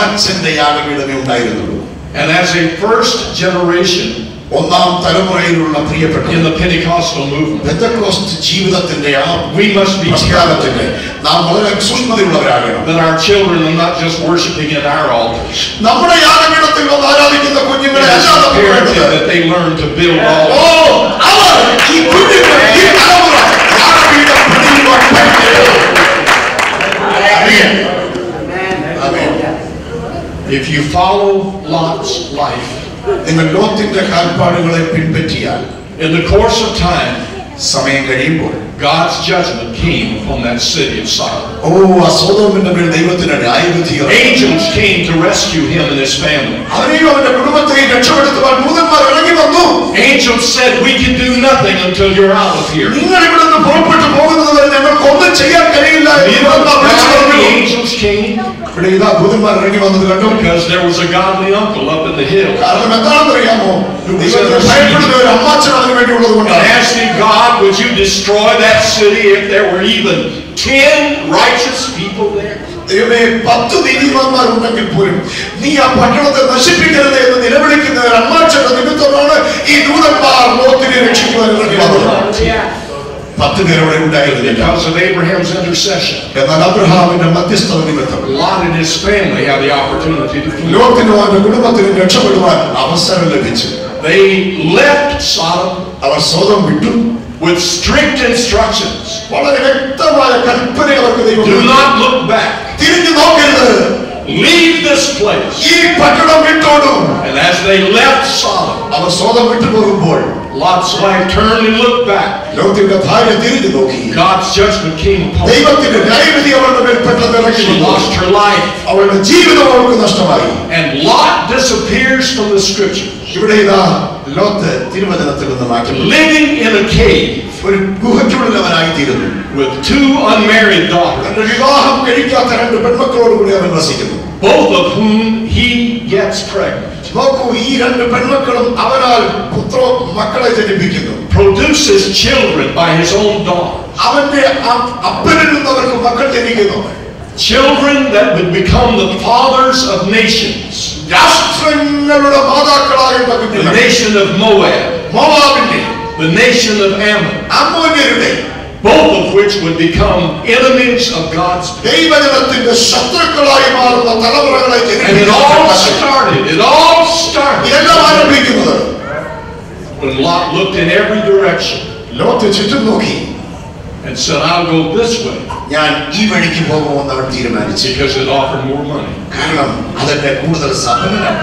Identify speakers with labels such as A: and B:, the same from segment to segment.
A: അച്ഛന്റെ യാഗപീഠമേ ഉണ്ടായിരുന്നുള്ളൂ.
B: And as a first generation
A: ഒന്നാം തലമുറയിലുള്ള പ്രിയപ്പെട്ട
B: in the Pentecostal movement,
A: Pentecost ജീവിതത്തിന്റെ ആ
B: we must be careful
A: നാം വളരെ സൂക്ഷ്മതയുള്ളവരാകണം.
B: that our children are not just worshiping at our altars.
A: നമ്മുടെ യാഗപീഠത്തിൽ വന്ന് ആരാധിക്കുന്ന കുഞ്ഞുങ്ങളെ
B: imperative that they learn to build altars.
A: അവർ ഈ കുഞ്ഞുങ്ങൾ ഈ തലമുറ യാഗപീഠം പണിയുവാൻ പഠിക്കണം.
B: If you follow Lot's life,
A: നിങ്ങൾ ലോത്തിന്റെ കാൽപ്പാടുകളെ പിൻപറ്റിയാൽ
B: in the course of time,
A: സമയം കഴിയുമ്പോൾ
B: God's judgment came upon that city of Sodom.
A: ആ സൊദോമിന്റെ മേൽ ദൈവത്തിന്റെ ന്യായവിധി.
B: Angels came to rescue him and his family.
A: അവനെയും അവന്റെ കുടുംബത്തെയും രക്ഷപ്പെടുത്തുവാൻ ദൂതന്മാർ ഇറങ്ങി വന്നു.
B: Angels said, we can do nothing until you're out of here.
A: നിങ്ങൾ ഇവിടെ നിന്ന് പുറപ്പെട്ടു പോകുന്നതുവരെ ഞങ്ങൾക്ക് ഒന്നും ചെയ്യാൻ കഴിയില്ല.
B: Angels came
A: ദൂതന്മാർ ഇറങ്ങി വന്നത് കണ്ടു.
B: Because there was a godly uncle up in the hill.
A: കാരണം എന്താണെന്ന് അറിയാമോ? ഭയപ്പെടുന്ന ഒരു അമ്മാച്ചൻ അതിനു വേണ്ടിയുള്ളത് കൊണ്ടാണ്.
B: Asking God, would you destroy that city if there were even 10 righteous people there?
A: ദൈവമേ 10 നീതിമാന്മാർ ഉണ്ടെങ്കിൽ പോലും നീ ആ പട്ടണത്തെ നശിപ്പിക്കരുത് എന്ന് നിലവിളിക്കുന്ന ഒരു അമ്മാച്ചന്റെ നിമിത്തമാണ് ഈ ദൂതന്മാർ ലോകത്തിനെ രക്ഷിക്കുവാൻ ഇറങ്ങി വന്നത്. 10 പേർ അവിടെ ഉണ്ടായിരുന്നില്ല.
B: Because of Abraham's intercession.
A: എന്നാൽ അബ്രഹാമിന്റെ മധ്യസ്ഥത നിമിത്തം
B: Lot and his family had the opportunity to flee.
A: ലോകത്തിനും അവന്റെ കുടുംബത്തിനും രക്ഷപ്പെടുവാൻ അവസരം ലഭിച്ചു.
B: They left Sodom
A: അവർ സോദം വിട്ടു
B: with strict instructions.
A: വളരെ വ്യക്തമായ കൽപ്പന അവർക്ക് ദൈവം.
B: Do not look back.
A: തിരിഞ്ഞു നോക്കരുത്.
B: Leave this place.
A: ഈ പട്ടണം വിട്ടോടൂ.
B: And as they left Sodom,
A: അവർ സോദം വിട്ടു പോകുമ്പോൾ
B: Lot's wife turned and looked back.
A: ലോകത്തിന്റെ ഭാര്യ തിരിഞ്ഞു നോക്കി.
B: God's judgment came upon her.
A: ദൈവത്തിന്റെ ന്യായവിധി അവരുടെ മേൽ പെട്ടെന്ന് ഇറങ്ങി
B: She
A: വന്നു.
B: lost her life.
A: അവളുടെ ജീവിതം അവൾക്ക് നഷ്ടമായി.
B: And Lot disappears from the scriptures.
A: ഇവിടെ ഇതാ ലോത്ത് തിരുവചനത്തിൽ നിന്ന് മാറ്റപ്പെട്ടു.
B: Living in a cave
A: ഒരു ഗുഹയ്ക്കുള്ളിലവനായി തീരുന്നു.
B: with 2 unmarried daughters.
A: തന്റെ വിവാഹം കഴിക്കാത്ത 2 പെൺമക്കളോടുകൂടി അവൻ വസിക്കുന്നു.
B: Both of whom he gets pregnant.
A: നോക്കൂ, ഈ 2 പെൺമക്കളും അവനാൽ മക്കളെ ജനിപ്പിക്കുന്നു.
B: Produces children by his own daughter.
A: അവന്റെ അപ്പനിൽ നിന്ന് അവർക്ക് മക്കൾ ജനിക്കുന്നു.
B: Children that would become the fathers of nations.
A: രാഷ്ട്രങ്ങളുടെ മാതാക്കളാകുന്ന കുഞ്ഞുങ്ങൾ.
B: The nation of Moab.
A: മോവാബിന്റെ.
B: The nation of Ammon.
A: അമ്മോന്യരുടെ.
B: Both of which would become enemies of God's people.
A: ദൈവജനത്തിന്റെ ശത്രുക്കളായി മാറുന്ന തലമുറകളെ
B: And it all started.
A: ഇതെല്ലാം ആരംഭിക്കുന്നത്
B: when Lot looked in every direction
A: Lot ചുറ്റും നോക്കി
B: and said, I'll go this way.
A: ഞാൻ ഈ വഴിക്ക് പോകുമെന്ന് അവൻ തീരുമാനിച്ചു.
B: Because it offered more money.
A: കാരണം അതെന്നെ കൂടുതൽ സമ്പന്നനാണ്.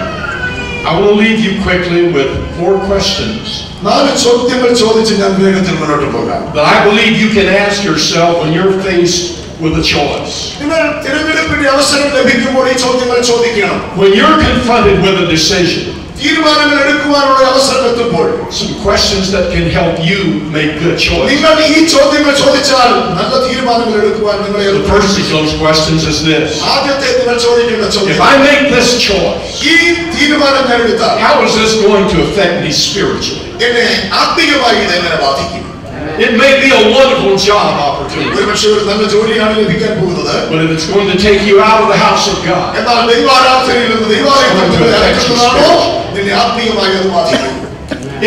B: I will leave you quickly with 4 questions
A: 4 ചോദ്യങ്ങൾ ചോദിച്ച് ഞാൻ വേഗത്തിൽ മുന്നോട്ട് പോകാം.
B: that I believe you can ask yourself when you're faced with a choice.
A: നിങ്ങൾ തിരഞ്ഞെടുപ്പിന്റെ അവസരം ലഭിക്കുമ്പോൾ ഈ ചോദ്യങ്ങൾ ചോദിക്കണം.
B: When you're confronted with a decision,
A: തീരുമാനങ്ങൾ എടുക്കുവാനുള്ള അവസരം എത്തുമ്പോൾ
B: some questions that can help you make good choices.
A: നിങ്ങൾ ഈ ചോദ്യങ്ങൾ ചോദിച്ചാൽ നല്ല തീരുമാനങ്ങൾ എടുക്കുവാൻ നിങ്ങളെ.
B: The first of those questions is this:
A: ആദ്യത്തെ നിങ്ങൾ ചോദിക്കേണ്ട ചോദ്യം,
B: if I make this choice,
A: ഈ തീരുമാനം ഞാൻ എടുത്താൽ
B: how is this going to affect me spiritually?
A: എന്നെ ആത്മീയമായി ഇത് എങ്ങനെ ബാധിക്കും?
B: It may be a wonderful job opportunity,
A: ഒരുപക്ഷേ ഒരു നല്ല ജോലിയാണ് ലഭിക്കാൻ പോകുന്നത്.
B: but if it's going to take you out of the house of God,
A: എന്നാൽ ദൈവാരാധനയിൽ നിന്ന് ദൈവാലയത്തിൽ അകറ്റുന്നതാണോ നിന്നെ ആത്മീയമായി അത് ബാധിക്കും.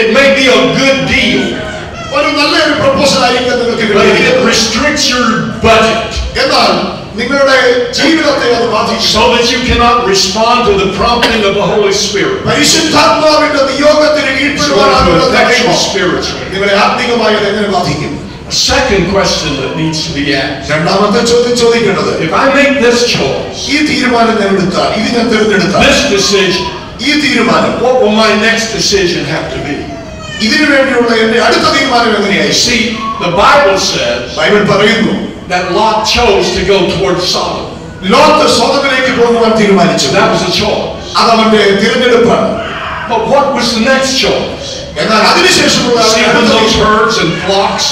B: it may be a good deal,
A: ഒരു നല്ലൊരു പ്രൊപ്പോസൽ ആയിരിക്കും നിങ്ങൾക്ക്
B: but if
A: കിട്ടുന്നത്.
B: it restricts your budget
A: എന്നാൽ നിങ്ങളുടെ ജീവിതത്തെ അത് ബാധിക്കും.
B: so that you cannot respond to the prompting of the Holy Spirit,
A: പരിശുദ്ധാത്മാവിന്റെ നിയോഗത്തിന് കീഴ്പ്പെടുവാനുള്ള
B: spiritually.
A: നിങ്ങളെ ആത്മീയമായി അത് എങ്ങനെ ബാധിക്കും?
B: A second question that needs to be asked:
A: രണ്ടാമത്തെ ചോദ്യം ചോദിക്കേണ്ടത്,
B: if I make this choice,
A: ഈ തീരുമാനം ഞാൻ എടുത്താൽ, ഇത് ഞാൻ തിരഞ്ഞെടുത്താൽ,
B: this decision,
A: ഈ തീരുമാനം,
B: what will my next decision have to be?
A: ഇതിനു വേണ്ടിയുള്ള എന്റെ അടുത്ത തീരുമാനം എങ്ങനെയായി?
B: See, the Bible says
A: Bible പറയുന്നു
B: that Lot chose to go towards Sodom.
A: ലോത്ത് സോദോമിലേക്ക് പോകുവാൻ തീരുമാനിച്ചു.
B: That was a choice.
A: അത് അവന്റെ തിരഞ്ഞെടുപ്പാണ്.
B: But what was the next choice?
A: എന്നാൽ അതിനുശേഷമുള്ള
B: See, when those herds and flocks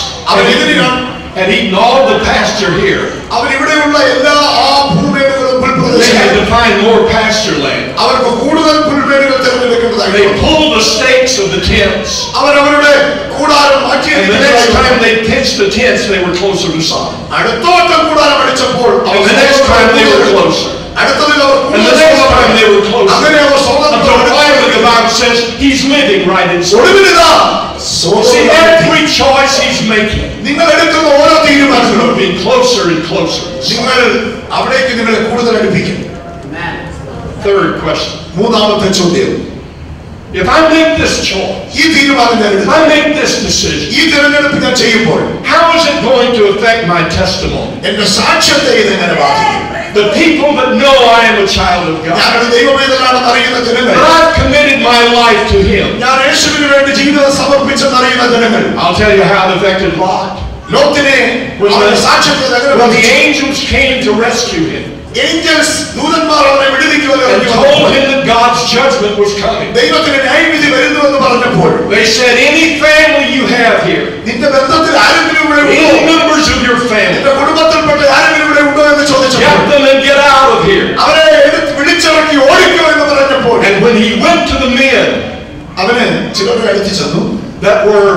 B: had eaten all the pasture here,
A: അവൻ ഇവിടെയുള്ള എല്ലാ ആ ഭൂമേടുകളും
B: they had to find more pasture land.
A: അവർക്ക് കൂടുതൽ പുൽമേടുകൾ തിരഞ്ഞെടുക്കേണ്ടതായി.
B: They pulled the stakes of the tents,
A: അവരവരുടെ കൂടാരം മാറ്റി.
B: and the next time they pitched the tents, they were closer to Sodom.
A: അടുത്തോട്ടം കൂടാരം അടിച്ചപ്പോൾ
B: And the next time they were closer.
A: അടുത്തതിൽ അവർ
B: And the next time living right inside.
A: ഒടുവിലിതാ
B: See, every choice he's making,
A: നിങ്ങൾ എടുക്കുന്ന ഓരോ തീരുമാനങ്ങളും
B: moving closer and closer.
A: നിങ്ങൾ അവിടേക്ക് നിങ്ങളെ കൂടുതൽ അടുപ്പിക്കും.
B: Third question.
A: മൂന്നാമത്തെ ചോദ്യം,
B: If I make this choice,
A: ഈ തീരുമാനം ഞാൻ
B: if
A: എടുത്തു,
B: I make this decision,
A: ഈ തിരഞ്ഞെടുപ്പ് ഞാൻ ചെയ്യുമ്പോൾ
B: how is it going to affect my testimony?
A: എന്റെ സാക്ഷ്യത്തെ ഇത് എങ്ങനെ ബാധിക്കും?
B: The people that know I am a child of God,
A: ഞാനൊരു ദൈവവേദനാണെന്ന് അറിയുന്ന ജനങ്ങൾ,
B: that I've committed my life to Him.
A: ഞാൻ യേശുവിന് വേണ്ടി ജീവിതം സമർപ്പിച്ചെന്ന് അറിയുന്ന ജനങ്ങൾ,
B: I'll tell you how it affected Lot.
A: ലോത്തിനെ അവരുടെ സാക്ഷ്യത്തെ എങ്ങനെ
B: When the
A: ബാധിച്ചു?
B: angels came to rescue him
A: angels ദൂതന്മാർ അവനെ വിടുവിക്കുവാൻ
B: and
A: ഇറങ്ങി
B: told
A: വന്നപ്പോൾ,
B: him that God's judgment was coming,
A: ദൈവത്തിന്റെ ന്യായവിധി വരുന്നുവെന്ന് പറഞ്ഞപ്പോൾ,
B: they said, any family you have here,
A: നിന്റെ ബന്ധത്തിൽ ആരെങ്കിലും ഇവിടെ ഉണ്ടോ?
B: any members of your family,
A: നിന്റെ കുടുംബത്തിൽപ്പെട്ട ആരെങ്കിലും ഇവിടെ ഉണ്ടോ എന്ന് ചോദിച്ചപ്പോൾ,
B: get them and get out of here.
A: അവരെ വിളിച്ചിറക്കി ഓടിക്കോ എന്ന് പറഞ്ഞപ്പോൾ,
B: And when he went to the men
A: അവന് ചിലരുടെ അടുത്ത് ചെന്നു,
B: that were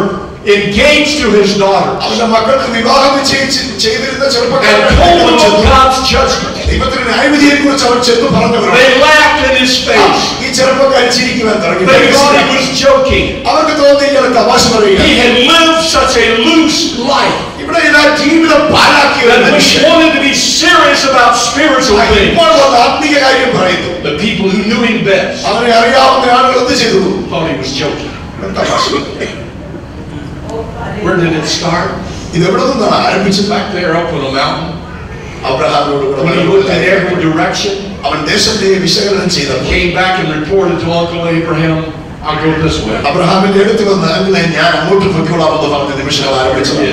B: engaged to his daughters
A: അവന്റെ മക്കൾക്ക് വിവാഹം ചെയ്തിരുന്ന
B: and
A: ചെറുപ്പക്കാരെ
B: told them of God's judgment,
A: ദൈവത്തിന്റെ ന്യായവിധിയെ കുറിച്ച് അവർ ചെന്ന് പറഞ്ഞവരാണ്.
B: they laughed in his face.
A: ഈ ചെറുപ്പക്കാർ ചിരിക്കുവാൻ തുടങ്ങി.
B: They thought he was joking.
A: അവർക്ക് തോന്നി ഇയാൾ തമാശ പറയുക.
B: He had lived such a loose life
A: ഇവിടെ ഇതാ ജീവിതം പാഴാക്കിയ ഒരു
B: that he
A: മനുഷ്യൻ
B: wanted to be serious about spiritual things.
A: ഇപ്പോൾ വന്ന ആത്മീയ കാര്യം പറയുന്നു.
B: The people who knew him best
A: അവനെ അറിയാവുന്ന ആളുകൾ എന്ത് ചെയ്തു?
B: thought he was joking.
A: തമാശ.
B: Where did it start?
A: ഇത് എവിടെ നിന്നാണ് ആരംഭിച്ചത്?
B: Back there up on the mountain.
A: അബ്രഹാമിനോട് കൂടെ
B: When he looked in every direction,
A: അവൻ ദേശത്തെ വിശകലനം ചെയ്തപ്പോൾ
B: came back and reported to Uncle Abraham, I'll go this way.
A: അബ്രഹാമിന്റെ അടുത്ത് വന്ന് അങ്ങനെ ഞാൻ അങ്ങോട്ട് പൊയ്ക്കോളാമെന്ന് പറഞ്ഞ നിമിഷങ്ങൾ ആരംഭിച്ചത്.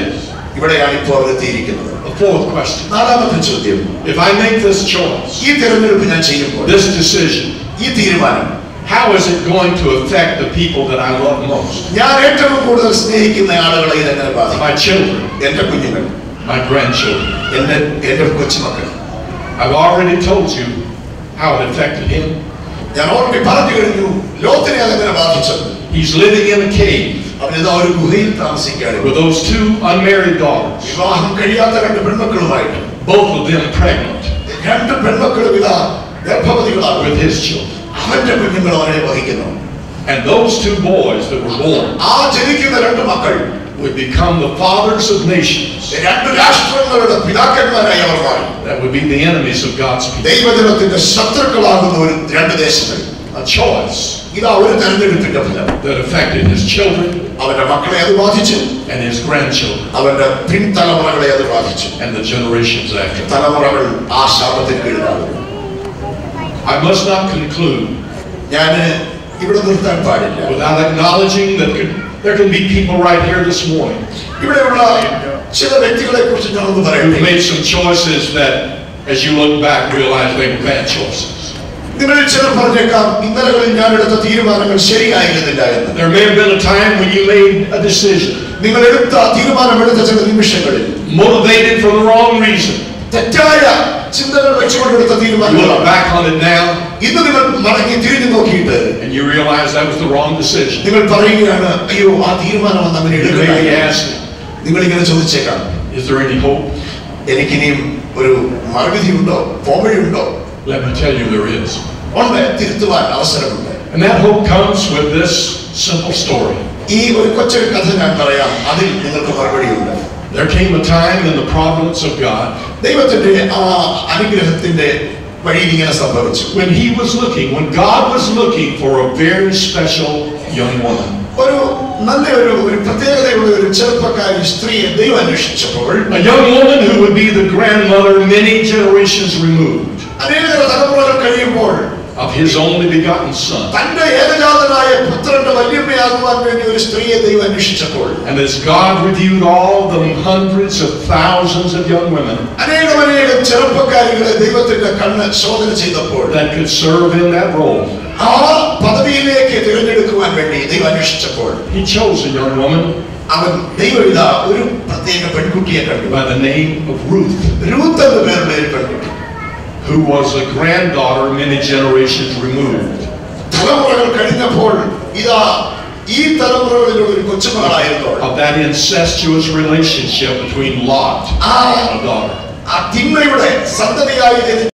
A: ഇവിടെയാണ് ഇപ്പോൾ അവർ എത്തിയിരിക്കുന്നത്.
B: The fourth question.
A: നാലാമത്തെ ചോദ്യം,
B: If I make this choice,
A: ഈ തിരഞ്ഞെടുപ്പ് ഞാൻ ചെയ്യുമ്പോൾ,
B: this decision,
A: ഈ തീരുമാനം
B: how is it going to affect the people that I love most?
A: ഞാൻ ഏറ്റവും കൂടുതൽ സ്നേഹിക്കുന്ന ആളുകളെ ഇതെങ്ങനെ ബാധിക്കും?
B: My children,
A: എന്റെ കുഞ്ഞുങ്ങൾ,
B: my grandchildren.
A: എന്റെ കൊച്ചുമക്കൾ.
B: I've already told you how it affected him.
A: ഞാൻ ഓൾറെഡി പറഞ്ഞു കഴിഞ്ഞു ലോത്തിനെ അതെങ്ങനെ ബാധിച്ചത്.
B: He's living in a cave
A: അവനിതാ ഒരു ഗുഹയിൽ താമസിക്കുകയാണ്.
B: with those two unmarried daughters,
A: വിവാഹം കഴിയാത്ത രണ്ട് പെൺമക്കളുമായിട്ട്.
B: both of them pregnant
A: രണ്ട് പെൺമക്കളും ഇതാ ഗർഭവതികളാണ്.
B: with his children.
A: അവന്റെ കുഞ്ഞുങ്ങൾ അവനെ വഹിക്കുന്നു.
B: And those two boys that were born
A: ആ ജനിക്കുന്ന രണ്ട് മക്കൾ
B: would become the fathers of nations.
A: രണ്ട് രാഷ്ട്രങ്ങളുടെ പിതാക്കന്മാരായി അവർ മാറി.
B: That would be the enemies of God's people.
A: ദൈവജനത്തിന്റെ ശത്രുക്കളാകുന്ന ഒരു രണ്ട് ദേശങ്ങൾ.
B: A choice
A: ഇതാ ഒരു തെരഞ്ഞെടുപ്പിന്റെ ഫലം.
B: that affected his children
A: അവന്റെ മക്കളെ അത് ബാധിച്ചു,
B: and his grandchildren
A: അവന്റെ പിൻതലമുറകളെ അത് ബാധിച്ചു.
B: and the generations after.
A: തലമുറകൾ ആ ശാപത്തിന് കീഴിലാകുന്നു.
B: I must not conclude
A: ഞാൻ ഇവിടെ നിർത്താൻ പാടില്ല.
B: without acknowledging that there can be people right here this morning
A: ഇവിടെയുള്ള ചില വ്യക്തികളെ കുറിച്ച് ഞാൻ ഒന്ന്
B: who
A: പറയട്ടെ.
B: made some choices that, as you look back, realize they were bad choices.
A: നിങ്ങളിൽ ചിലർ പറഞ്ഞേക്കാം ഇന്നലകളിൽ ഞാൻ എടുത്ത തീരുമാനങ്ങൾ ശരിയായിരുന്നില്ല എന്ന്.
B: There may have been a time when you made a decision
A: നിങ്ങൾ എടുത്ത തീരുമാനമെടുത്ത ചില നിമിഷങ്ങളിൽ
B: motivated for the wrong reason.
A: തെറ്റായ ചിന്തകൾ വെച്ചുകൊണ്ടെടുത്ത
B: You
A: തീരുമാനങ്ങൾ
B: look back on it now
A: ഇന്ന് നിങ്ങൾ മടങ്ങി തിരിഞ്ഞു നോക്കിയിട്ട്
B: and you realize that was the wrong decision.
A: നിങ്ങൾ പറയുകയാണ് അയ്യോ ആ തീരുമാനം അന്ന് അങ്ങനെ
B: You may be
A: എടുക്കുകയായിരുന്നു.
B: asking,
A: നിങ്ങൾ ഇങ്ങനെ ചോദിച്ചേക്കാം,
B: is there any hope?
A: എനിക്കിനിയും ഒരു മറുവിധിയുണ്ടോ, പോംവഴിയുണ്ടോ?
B: Let me tell you, there is.
A: ഉണ്ട്, തിരുത്തുവാൻ അവസരമുണ്ട്.
B: And that hope comes with this simple story.
A: ഈ ഒരു കൊച്ചൊരു കഥ ഞാൻ പറയാം, അതിൽ നിങ്ങൾക്ക് മറുപടിയുണ്ട്.
B: There came a time in the providence of God
A: ദൈവത്തിന്റെ ആ അനുഗ്രഹത്തിന്റെ വഴിയിൽ ഇങ്ങനെ സംഭവിച്ചു.
B: when God was looking for a very special young woman.
A: ഒരു നല്ല ഒരു പ്രത്യേകതയുള്ള ഒരു ചെറുപ്പക്കാരി സ്ത്രീയെ ദൈവം അന്വേഷിച്ചപ്പോൾ,
B: A young woman who would be the grandmother many generations removed
A: അനേക തലമുറകൾ കഴിയുമ്പോൾ
B: of his only begotten son.
A: തന്റെ ഏകജാതനായ പുത്രന്റെ വല്യമ്മയാകുവാൻ വേണ്ടി ഒരു സ്ത്രീയെ ദൈവം അന്വേഷിച്ചപ്പോൾ,
B: And as God reviewed all the hundreds of thousands of young women
A: അനേകം ചെറുപ്പക്കാരികളെ ദൈവത്തിന്റെ കണ്ണ് ശോധന ചെയ്തപ്പോൾ,
B: that could serve in that role,
A: ആ പദവിയിലേക്ക് തിരഞ്ഞെടുക്കുവാൻ വേണ്ടി ദൈവം അന്വേഷിച്ചപ്പോൾ,
B: he chose a young woman
A: അവൻ ദൈവം ഇതാ ഒരു പ്രത്യേക പെൺകുട്ടിയെ കണ്ടു.
B: by the name of Ruth,
A: Ruth എന്ന പേരുള്ള ഒരു പെൺകുട്ടി,
B: who was a granddaughter many generations removed.
A: തലമുറകൾ കഴിഞ്ഞപ്പോൾ ഇതാ ഈ തലമുറകളിലുള്ള ഒരു കൊച്ചുമകളായിരുന്നു.
B: Of that incestuous relationship between Lot and a daughter.
A: ആ തിന്മയുടെ സന്തതിയായി